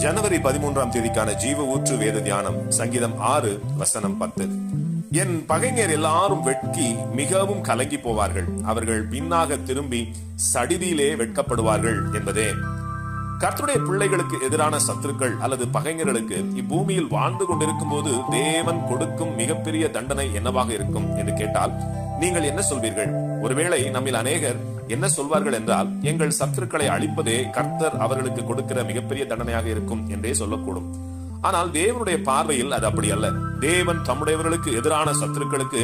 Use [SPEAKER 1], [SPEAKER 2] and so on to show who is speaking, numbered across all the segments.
[SPEAKER 1] ஜனவரி 13ஆம் தேதிக்கான ஜீவ ஊற்று வேத தியானம் சங்கீதம் 6 வசனம் 10. என் பகைஞர் எல்லாரும் வெட்கி மிகவும் கலங்கி போவார்கள், அவர்கள் பின்னாக திரும்பி சடிதியிலே வெட்கப்படுவார்கள் என்பதே. கர்த்தருடைய பிள்ளைகளுக்கு எதிரான சத்துருக்கள் அல்லது பகைஞர்களுக்கு இப்பூமியில் வாழ்ந்து கொண்டிருக்கும் போது தேவன் கொடுக்கும் மிகப்பெரிய தண்டனை என்னவாக இருக்கும் என்று கேட்டால் நீங்கள் என்ன சொல்வீர்கள்? ஒருவேளை நம்மில் அநேகர் என்ன சொல்வார்கள் என்றால், எங்கள் சத்துருக்களை அழிப்பதே கர்த்தர் அவர்களுக்கு கொடுக்கிற மிகப்பெரிய தண்டனையாக இருக்கும் என்றே சொல்லக்கூடும். ஆனால் தேவனுடைய பார்வையில் அது அப்படி அல்ல. தேவன் தம்முடையவர்களுக்கு எதிரான சத்துருக்களுக்கு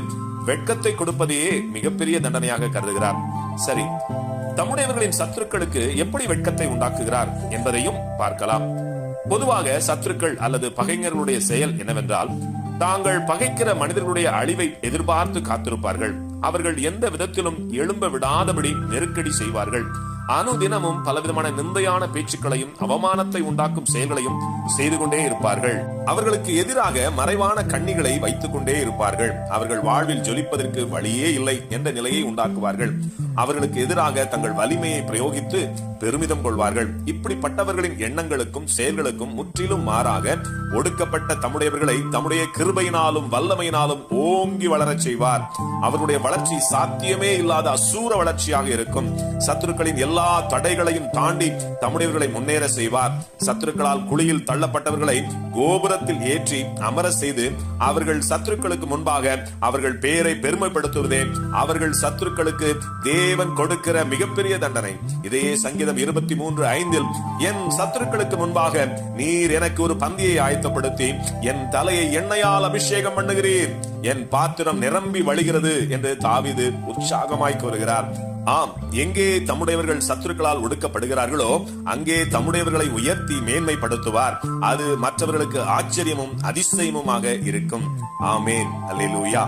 [SPEAKER 1] வெட்கத்தை கொடுப்பதையே மிகப்பெரிய தண்டனையாக கருதுகிறார். சரி, தம்முடையவர்களின் சத்துருக்களுக்கு எப்படி வெட்கத்தை உண்டாக்குகிறார் என்பதையும் பார்க்கலாம். பொதுவாக சத்துருக்கள் அல்லது பகைஞர்களுடைய செயல் என்னவென்றால், தாங்கள் பகைக்கிற மனிதர்களுடைய அழிவை எதிர்பார்த்து காத்திருப்பார்கள். அவர்கள் எந்த விதத்திலும் எழும்ப விடாதபடி நெருக்கடி செய்வார்கள். அனுதினமும் பலவிதமான நிந்தையான பேச்சுக்களையும் அவமானத்தை உண்டாக்கும் செயல்களையும் செய்து கொண்டே இருப்பார்கள். அவர்களுக்கு எதிராக மறைவான கண்ணிகளை வைத்துக் கொண்டே இருப்பார்கள். அவர்கள் வாழ்வில் ஜொலிப்பதற்கு வழியே இல்லை என்ற நிலையை உண்டாக்குவார்கள். அவர்களுக்கு எதிராக தங்கள் வலிமையை பிரயோகித்து பெருமிதம் கொள்வார்கள். இப்படிப்பட்டவர்களின் எண்ணங்களுக்கும் செயல்களுக்கும் முற்றிலும் மாறாக ஒடுக்கப்பட்ட தம்முடையவர்களை தம்முடைய கிருபையினாலும் வல்லமையினாலும் ஓங்கி வளரச் செய்வார். அவருடைய வளர்ச்சி சாத்தியமே இல்லாத அசூர வளர்ச்சியாக இருக்கும். சத்துருக்களின் எல்லா தடைகளையும் தாண்டி தம்முடையவர்களை முன்னேற செய்வார். சத்துருக்களால் குழியில் தள்ளப்பட்டவர்களை கோபுரத்தில் ஏற்றி அமர செய்து அவர்கள் சத்துருக்களுக்கு முன்பாக அவர்கள் பெயரை பெருமைப்படுத்துவதே அவர்கள் சத்துருக்களுக்கு தேவன் கொடுக்கிற மிகப்பெரிய தண்டனை. இதையே சங்கீதம் 23:5 என் சத்துருக்களுக்கு முன்பாக நீர் எனக்கு ஒரு பந்தியை ஆயத்தப்படுத்தி என் தலையை எண்ணெயால் அபிஷேகம் பண்ணுகிறீர், என் பாத்திரம் நிரம்பி வழிகிறது என்று தாவீது உற்சாகமாய் கூறுகிறார். ஆம், எங்கே தம்முடையவர்கள் சத்துருக்களால் ஒடுக்கப்படுகிறார்களோ அங்கே தம்முடையவர்களை உயர்த்தி மேன்மைப்படுத்துவார். அது மற்றவர்களுக்கு ஆச்சரியமும் அதிசயமுமாக இருக்கும். ஆமேன். அல்லேலூயா.